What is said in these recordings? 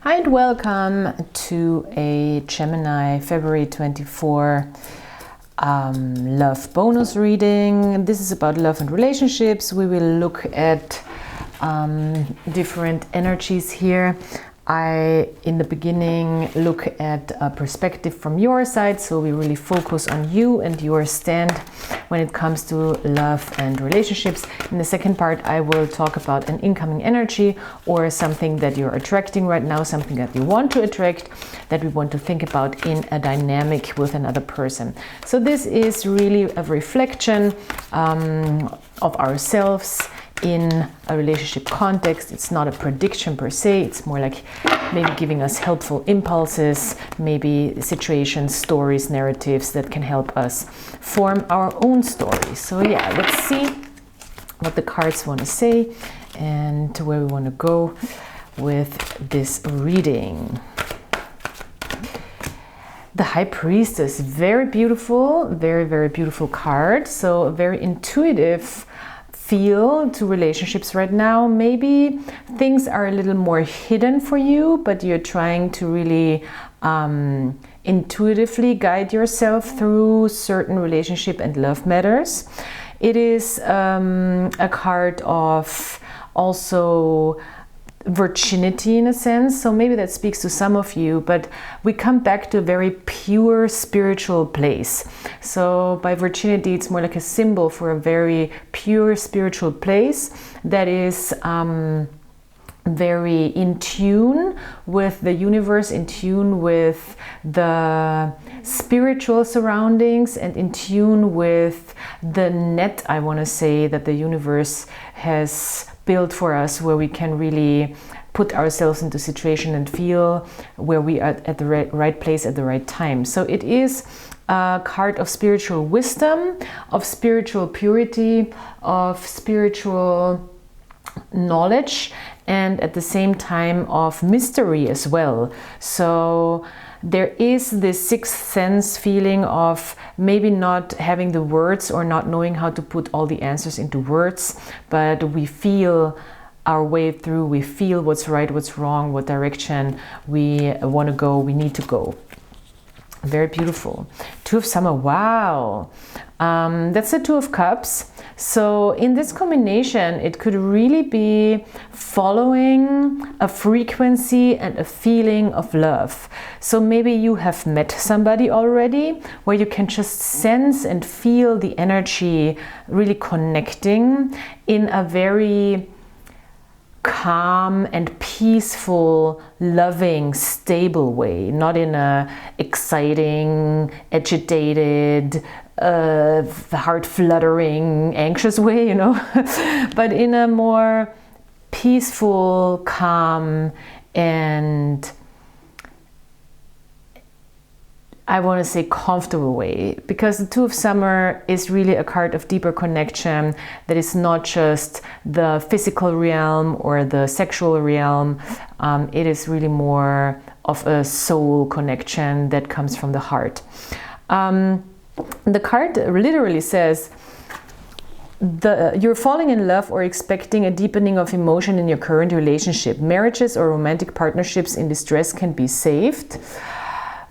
Hi and welcome to a Gemini February 24 love bonus reading. This is about love and relationships. We will look at different energies here. In the beginning, look at a perspective from your side, so we really focus on you and your stand when it comes to love and relationships. In the second part, I will talk about an incoming energy or something that you're attracting right now, something that you want to attract, that we want to think about in a dynamic with another person. So this is really a reflection of ourselves in a relationship context. It's not a prediction per se, it's more like maybe giving us helpful impulses, maybe situations, stories, narratives that can help us form our own story. So yeah, let's see what the cards want to say and where we want to go with this reading. The High Priestess, very beautiful, very beautiful card. So a very intuitive feel to relationships right now. Maybe things are a little more hidden for you, but you're trying to really intuitively guide yourself through certain relationship and love matters. It is a card of also virginity in a sense, so maybe that speaks to some of you, but we come back to a very pure spiritual place. So by virginity, it's more like a symbol for a very pure spiritual place that is very in tune with the universe, in tune with the spiritual surroundings, and in tune with the net, I want to say, that the universe has built for us, where we can really put ourselves into situation and feel where we are at the right place at the right time. So it is a card of spiritual wisdom, of spiritual purity, of spiritual knowledge, and at the same time of mystery as well. So there is this sixth sense feeling of maybe not having the words or not knowing how to put all the answers into words, but we feel our way through, we feel what's right, what's wrong, what direction we want to go, we need to go. Very beautiful. Two of Summer, wow. That's the Two of Cups. So in this combination, it could really be following a frequency and a feeling of love. So maybe you have met somebody already where you can just sense and feel the energy really connecting in a very calm and peaceful, loving, stable way, not in a exciting, agitated, heart fluttering, anxious way, you know, but in a more peaceful, calm, and I want to say comfortable way, because the Two of Summer is really a card of deeper connection that is not just the physical realm or the sexual realm. It is really more of a soul connection that comes from the heart. The card literally says you're falling in love or expecting a deepening of emotion in your current relationship. Marriages or romantic partnerships in distress can be saved.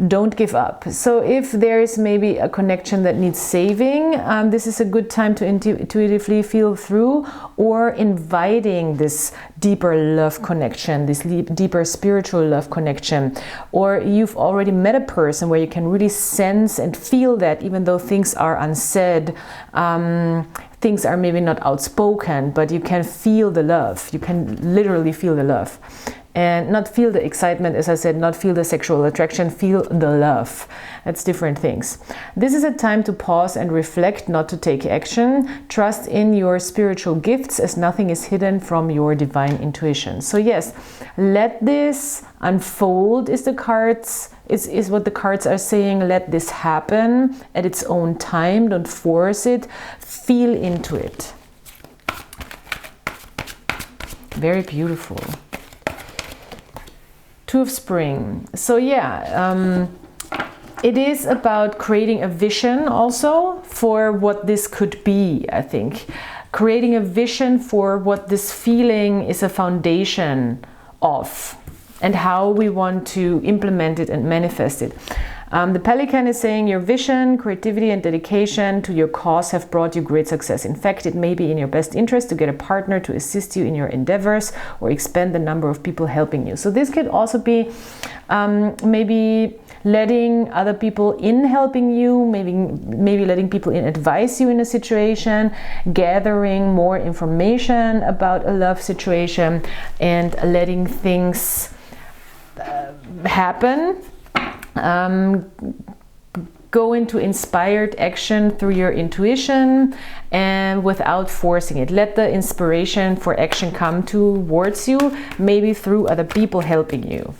Don't give up. So if there is maybe a connection that needs saving, this is a good time to intuitively feel through, or inviting this deeper love connection, this deeper spiritual love connection. Or you've already met a person where you can really sense and feel that, even though things are unsaid, things are maybe not outspoken, but you can feel the love. You can literally feel the love. And not feel the excitement, as I said, not feel the sexual attraction, feel the love. That's different things. This is a time to pause and reflect, not to take action. Trust in your spiritual gifts, as nothing is hidden from your divine intuition. So yes, let this unfold is what the cards are saying. Let this happen at its own time. Don't force it. Feel into it. Very beautiful. Two of Spring. So yeah, it is about creating a vision also for what this could be, I think. Creating a vision for what this feeling is a foundation of. and how we want to implement it and manifest it. The Pelican is saying your vision, creativity and dedication to your cause have brought you great success. In fact, it may be in your best interest to get a partner to assist you in your endeavors or expand the number of people helping you. So this could also be maybe letting other people in helping you, maybe letting people in advise you in a situation, gathering more information about a love situation, and letting things happen. Go into inspired action through your intuition and without forcing it. Let the inspiration for action come towards you, maybe through other people helping you.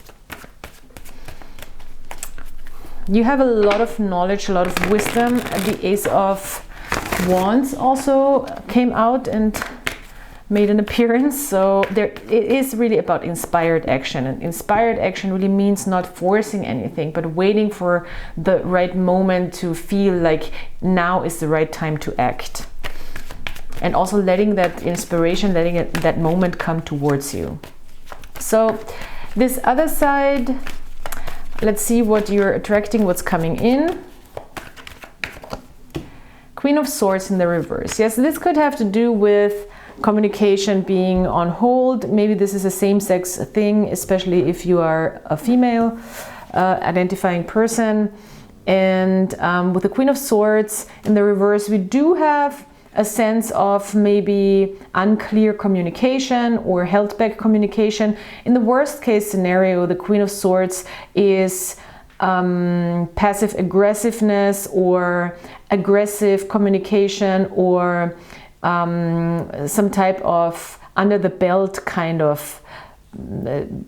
You have a lot of knowledge, a lot of wisdom. The Ace of Wands also came out and made an appearance. So it is really about inspired action, and inspired action really means not forcing anything, but waiting for the right moment to feel like now is the right time to act, and also letting that inspiration, that moment come towards you. So this other side, let's see what you're attracting, what's coming in. Queen of Swords in the reverse. Yes, this could have to do with communication being on hold. Maybe this is a same-sex thing, especially if you are a female identifying person. And with the Queen of Swords in the reverse, we do have a sense of maybe unclear communication or held back communication. In the worst case scenario, the Queen of Swords is passive aggressiveness or aggressive communication, or some type of under the belt kind of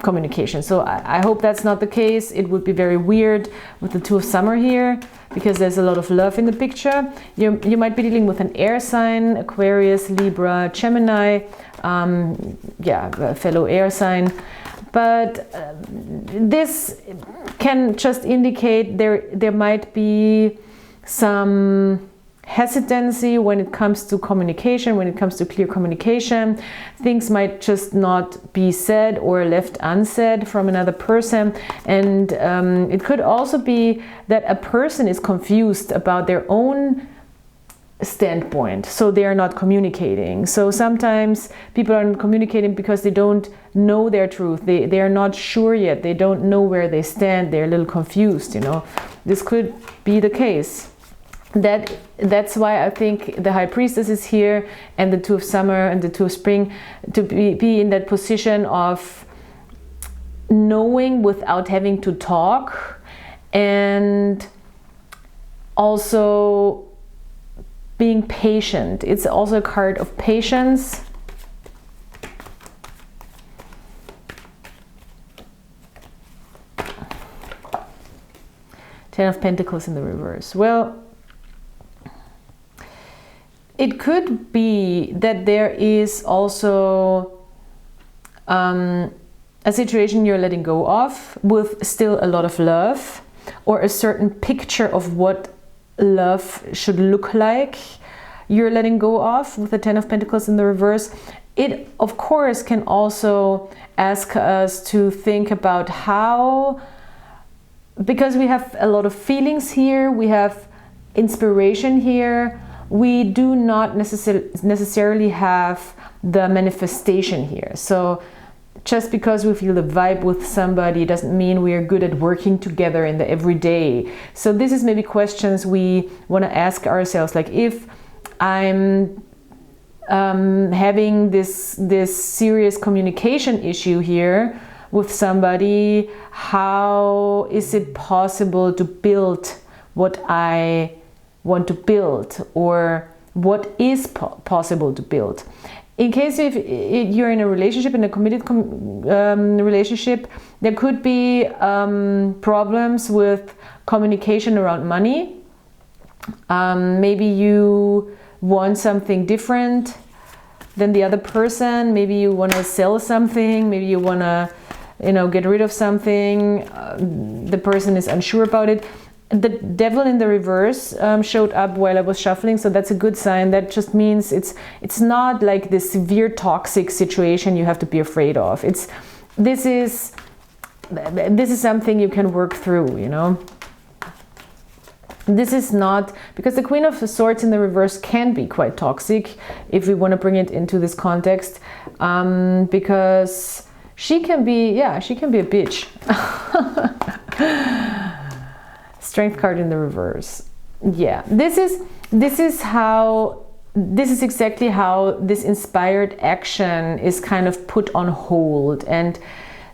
communication. So I hope that's not the case. It would be very weird with the Two of Summer here, because there's a lot of love in the picture. You might be dealing with an air sign, Aquarius, Libra, Gemini, a fellow air sign. But this can just indicate there might be some hesitancy when it comes to communication, when it comes to clear communication. Things might just not be said or left unsaid from another person. And it could also be that a person is confused about their own standpoint, so they are not communicating. So sometimes people are not communicating because they don't know their truth. They are not sure yet. They don't know where they stand. They're a little confused, you know. This could be the case. That's why I think the High Priestess is here, and the Two of Summer and the Two of Spring, to be in that position of knowing without having to talk, and also being patient. It's also a card of patience. Ten of Pentacles in the reverse. Well, it could be that there is also a situation you're letting go of with still a lot of love, or a certain picture of what love should look like you're letting go of with the Ten of Pentacles in the reverse. It, of course, can also ask us to think about how, because we have a lot of feelings here, we have inspiration here, we do not necessarily have the manifestation here. So just because we feel the vibe with somebody doesn't mean we are good at working together in the everyday. So this is maybe questions we want to ask ourselves, like, if I'm having this serious communication issue here with somebody, how is it possible to build what I want to build, or what is possible to build? In case if you're in a relationship, in a committed relationship, there could be problems with communication around money. Maybe you want something different than the other person. Maybe you want to sell something. Maybe you want to, get rid of something. The person is unsure about it. The Devil in the reverse showed up while I was shuffling, so that's a good sign. That just means it's not like this severe toxic situation you have to be afraid of. This is this is something you can work through, you know. This is not, because the Queen of Swords in the reverse can be quite toxic if we want to bring it into this context, because she can be, yeah, she can be a bitch. Strength card in the reverse. Yeah, this is exactly how this inspired action is kind of put on hold, and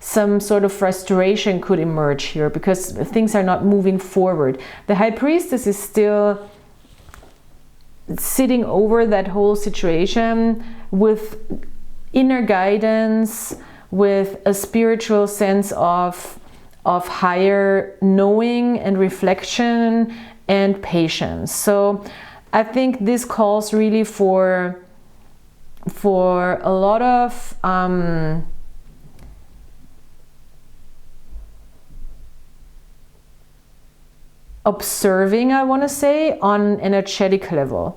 some sort of frustration could emerge here because things are not moving forward. The High Priestess is still sitting over that whole situation with inner guidance, with a spiritual sense of higher knowing and reflection and patience. So I think this calls really for a lot of observing, I want to say, on energetic level.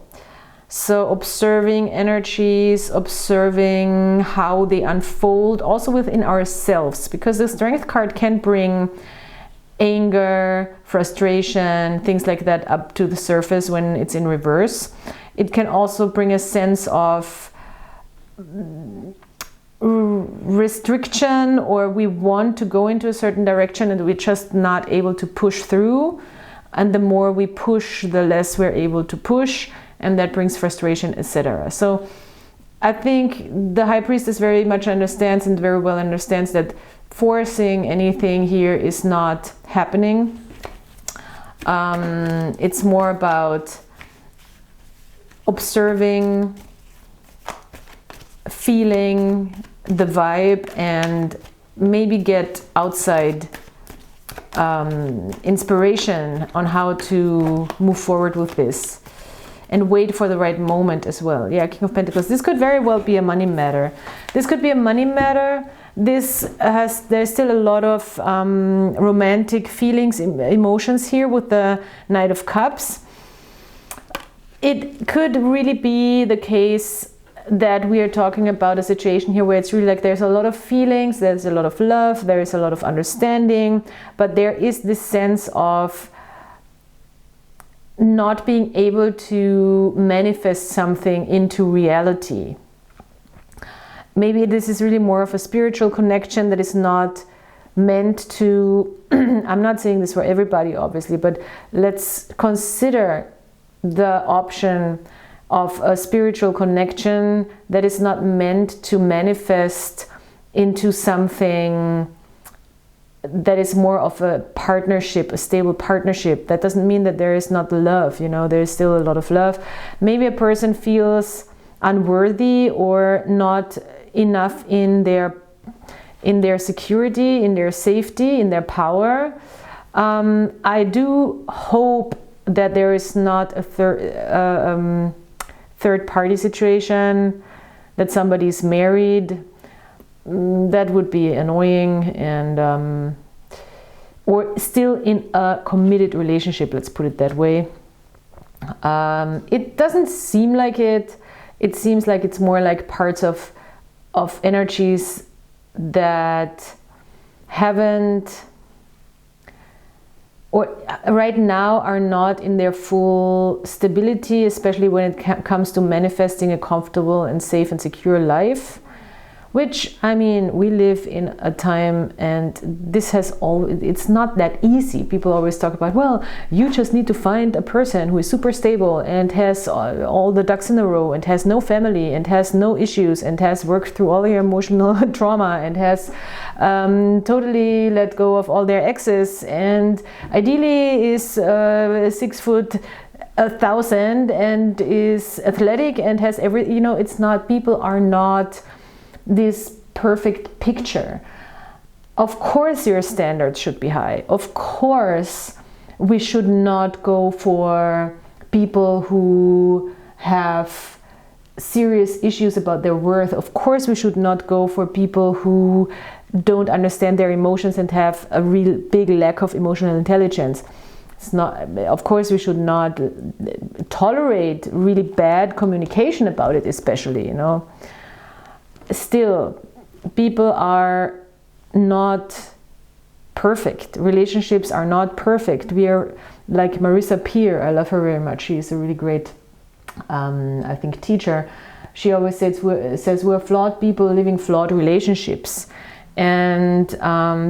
So observing energies, observing how they unfold also within ourselves, because the Strength card can bring anger, frustration, things like that up to the surface when it's in reverse. It can also bring a sense of restriction, or we want to go into a certain direction and we're just not able to push through. And the more we push, the less we're able to push, and that brings frustration, etc. So I think the High Priestess very much understands, and very well understands, that forcing anything here is not happening. It's more about observing, feeling the vibe, and maybe get outside inspiration on how to move forward with this, and wait for the right moment as well. Yeah, King of Pentacles. This could very well be a money matter. This could be a money matter. There's still a lot of romantic feelings, emotions here with the Knight of Cups. It could really be the case that we are talking about a situation here where it's really like there's a lot of feelings, there's a lot of love, there is a lot of understanding, but there is this sense of not being able to manifest something into reality. Maybe this is really more of a spiritual connection that is not meant to, I'm not saying this for everybody obviously, but let's consider the option of a spiritual connection that is not meant to manifest into something that is more of a partnership, a stable partnership. That doesn't mean that there is not love, you know, there is still a lot of love. Maybe a person feels unworthy or not enough in their security, in their safety, in their power. I do hope that there is not a third party situation, that somebody is married. That would be annoying, and or still in a committed relationship, let's put it that way. It doesn't seem like it. It seems like it's more like parts of energies that haven't, or right now are not in their full stability, especially when it comes to manifesting a comfortable and safe and secure life. Which, I mean, we live in a time, and this has it's not that easy. People always talk about, well, you just need to find a person who is super stable and has all the ducks in a row and has no family and has no issues and has worked through all their emotional trauma and has totally let go of all their exes, and ideally is 6 foot 1,000 and is athletic and has you know, it's not, people are not this perfect picture. Of course your standards should be high. Of course we should not go for people who have serious issues about their worth. Of course we should not go for people who don't understand their emotions and have a real big lack of emotional intelligence. It's not, of course we should not tolerate really bad communication about it, especially, you know. Still, people are not perfect. Relationships are not perfect. We are like Marissa Peer. I love her very much. She is a really great, I think, teacher. She always says we're flawed people living flawed relationships, and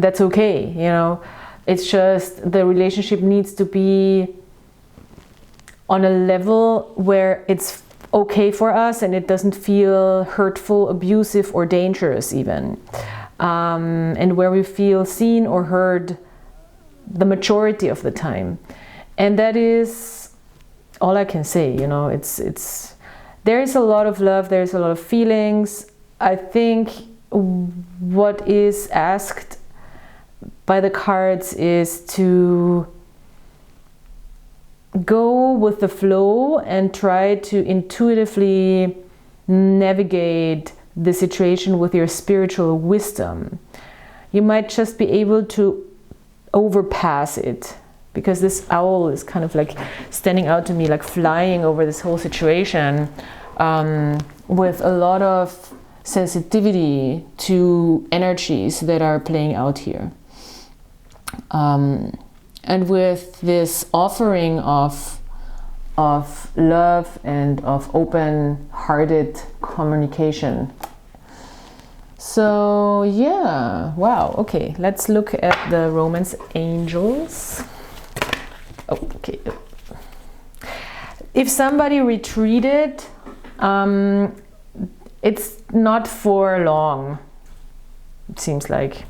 that's okay. You know, it's just the relationship needs to be on a level where it's okay for us and it doesn't feel hurtful, abusive, or dangerous even, and where we feel seen or heard the majority of the time. And that is all I can say. You know, there is a lot of love, there's a lot of feelings. I think what is asked by the cards is to go with the flow and try to intuitively navigate the situation with your spiritual wisdom. You might just be able to overpass it, because this owl is kind of like standing out to me, like flying over this whole situation, with a lot of sensitivity to energies that are playing out here. And with this offering of love and of open-hearted communication. So yeah, wow, okay, let's look at the romance angels. Oh, okay. If somebody retreated, it's not for long, it seems like.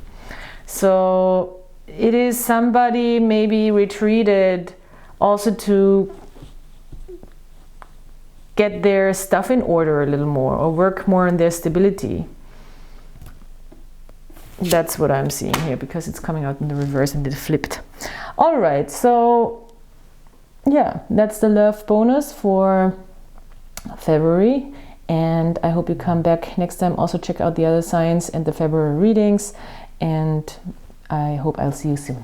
So it is somebody maybe retreated also to get their stuff in order a little more, or work more on their stability. That's what I'm seeing here, because it's coming out in the reverse and it flipped. All right, so yeah, that's the love bonus for February. And I hope you come back next time. Also check out the other signs and the February readings. And I hope I'll see you soon.